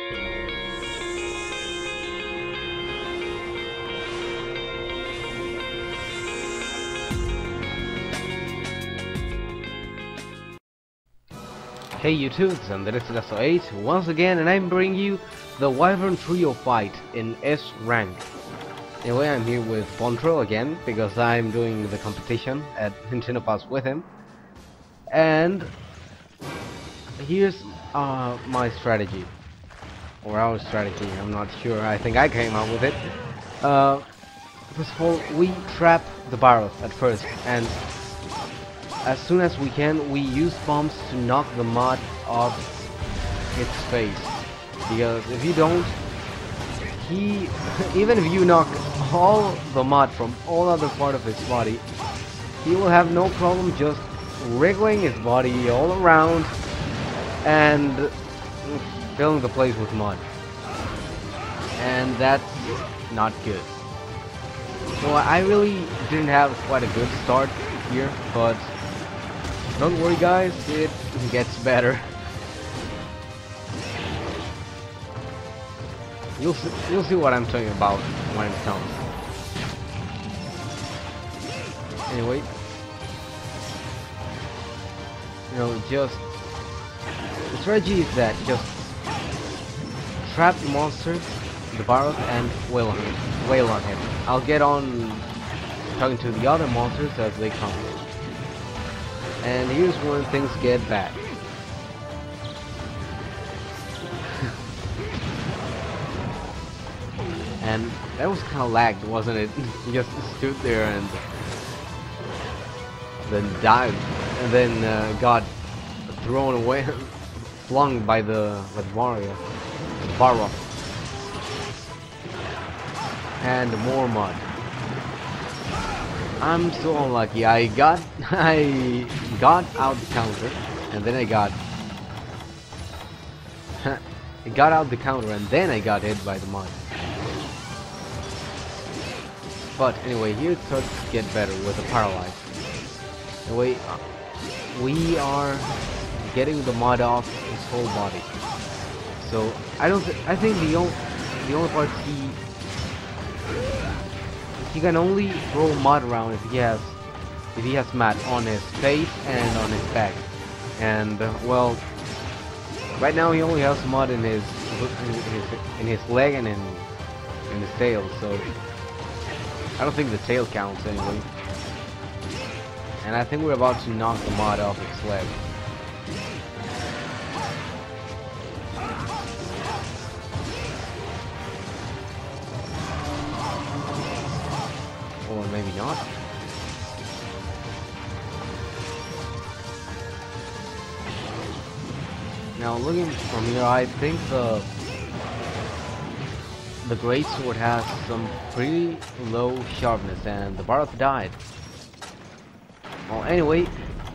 Hey YouTubes, and this is Episode 8 once again, and I'm bringing you the Wyvern trio fight in S rank. Anyway, I'm here with Vontrel again because I'm doing the competition at NintendoWorlds with him. And here's my strategy, or our strategy. I'm not sure. I think I came up with it. First of all, we trap the barrel at first, and as soon as we can, we use bombs to knock the mud off its face. Because if you don't, even if you knock all the mud from all other part of his body, he will have no problem just wriggling his body all around and filling the place with mud. And that's not good. So I really didn't have quite a good start here, but don't worry guys, it gets better. You'll see what I'm talking about when it comes. Anyway, just the strategy is that just trap the monster, the barrel, and wail on him. I'll get on talking to the other monsters as they come. And here's when things get bad. And that was kind of lagged, wasn't it? He just stood there and then died, and then got thrown away, flung by the warrior, Barrow, and more mud. I'm so unlucky. I got out the counter, and then I got out the counter, and then I got hit by the mud. But anyway, here it starts to get better with the paralyze. Anyway, we are getting the mud off his whole body. So I think the only part he can only throw mud around if he has mud on his face and on his back. And well, right now he only has mud in his leg and in his tail. So I don't think the tail counts anyway. And I think we're about to knock the mud off its leg. Or maybe not. Now looking from here, I think the great sword has some pretty low sharpness, and the Baruth died. Well, anyway,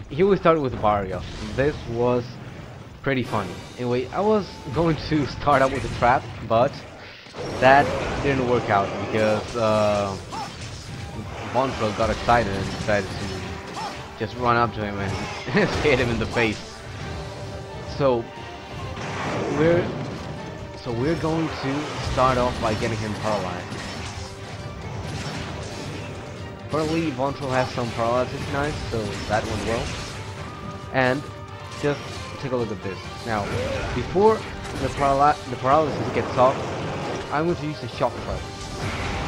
here we started with the barrier. This was pretty funny. Anyway, I was going to start out with a trap, but that didn't work out because Vontrel got excited and decided to just run up to him and hit him in the face. So we're going to start off by getting him paralyzed. Apparently Vontrel has some paralysis knives, so that went well. And just take a look at this. Now, before the paralysis gets off, I'm going to use a shock trap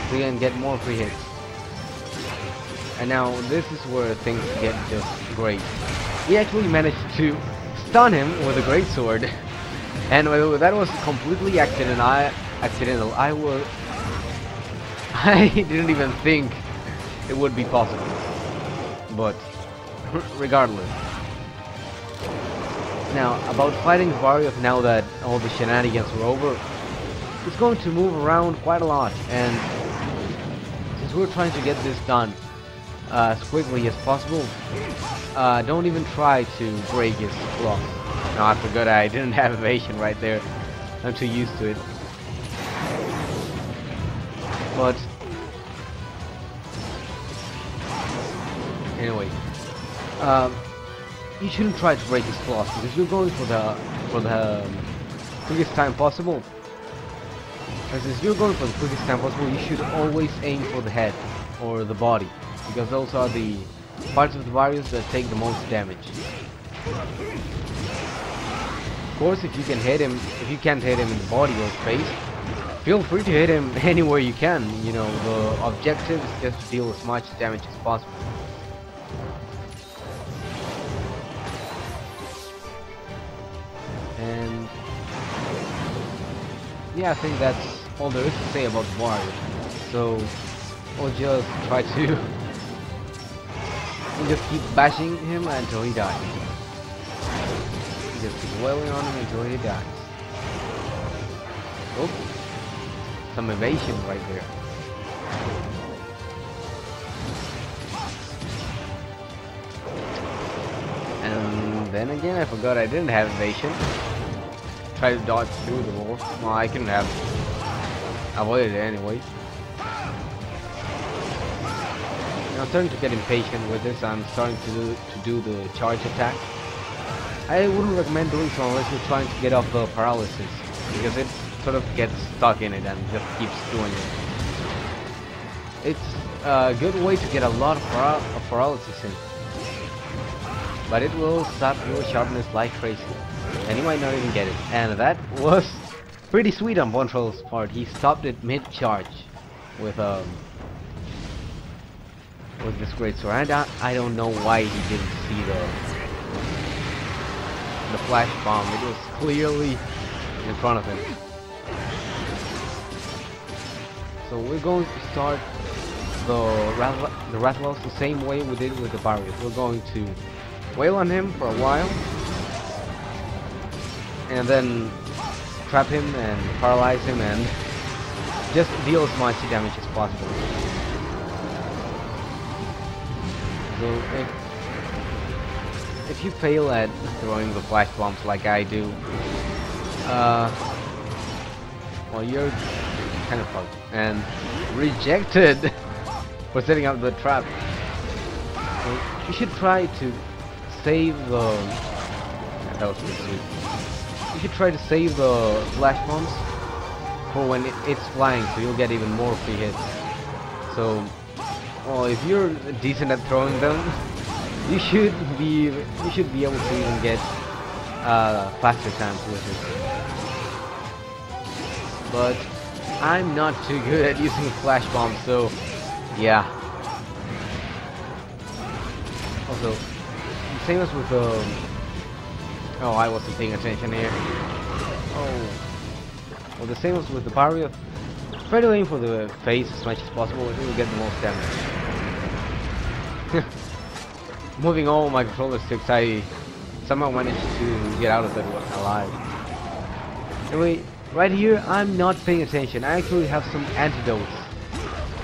so you can get more free hits. And now this is where things get just great. He actually managed to stun him with a great sword. And that was completely accidental. I didn't even think it would be possible. But regardless. Now about fighting Varioth, now that all the shenanigans are over, it's going to move around quite a lot, and since we're trying to get this done as quickly as possible, don't even try to break his claw. No, I forgot I didn't have evasion right there. I'm too used to it. But anyway, you shouldn't try to break his claws because you're going for the quickest time possible. And since you're going for the quickest time possible, you should always aim for the head or the body, because those are the parts of the variants that take the most damage. Of course, if you can't hit him in the body or face, feel free to hit him anywhere you can. You know, the objective is just to deal as much damage as possible. And yeah, I think that's all there is to say about Wario. So we'll just try to we'll just keep bashing him until he dies. Just keep wailing on him until he dies. Oh, some evasion right there. And then again, I forgot I didn't have evasion. Try to dodge through the wall. Well, I couldn't have avoided it anyway. I'm starting to get impatient with this. I'm starting to do the charge attack. I wouldn't recommend doing so unless you're trying to get off the paralysis, because it sort of gets stuck in it and just keeps doing it. It's a good way to get a lot of paralysis in, but it will sap your sharpness like crazy, and you might not even get it. And that was pretty sweet on Vontrel's part. He stopped it mid-charge with this great sword. And I don't know why he didn't see the flash bomb. It was clearly in front of him. So we're going to start the Rathalos the same way we did with the barriers. We're going to wail on him for a while, and then trap him and paralyze him and just deal as much damage as possible. So if you fail at throwing the flash bombs like I do, well, you're kind of fucked and rejected for setting up the trap. So you should try to save the... Yeah, that was pretty sweet. You should try to save the flash bombs for when it's flying, so you'll get even more free hits. So, well, if you're decent at throwing them, you should be able to even get faster times with it. But I'm not too good at using flash bombs, so yeah. Also, same as with the... Oh, I wasn't paying attention here. Oh, well, the same as with the barrier. Try to aim for the face as much as possible. It will get the most damage. Moving all my controller sticks, I somehow managed to get out of it alive. Anyway, right here, I'm not paying attention. I actually have some antidotes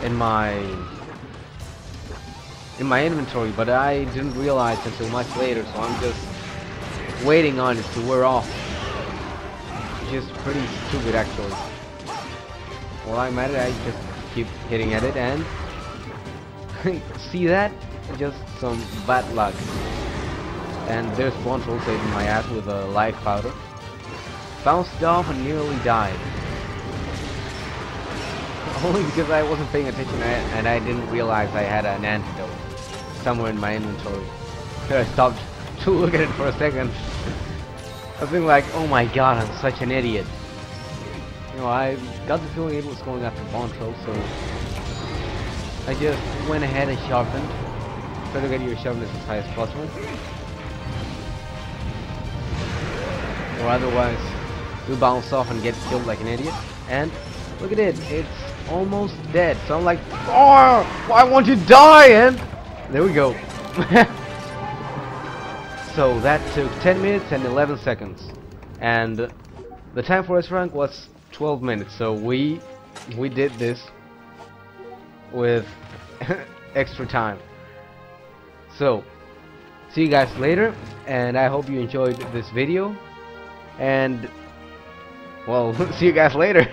in my inventory, but I didn't realize until much later, so I'm just waiting on it to wear off. Which is pretty stupid, actually. While I'm at it, I just keep hitting at it, and see that? Just some bad luck. And there's Vontrel saving my ass with a life powder. Bounced off and nearly died. Only because I wasn't paying attention and I didn't realize I had an antidote somewhere in my inventory. So I stopped to look at it for a second. I was thinking like, oh my god, I'm such an idiot. You know, I got the feeling it was going after Vontrel, so I just went ahead and sharpened. Try to get your sharpness as high as possible. Or otherwise, you'll bounce off and get killed like an idiot. And look at it, it's almost dead. So I'm like, oh, I want to die, and there we go. So that took 10 minutes and 11 seconds. And the time for S rank was 12 minutes. So we did this with extra time. So, see you guys later, and I hope you enjoyed this video, and, well, see you guys later.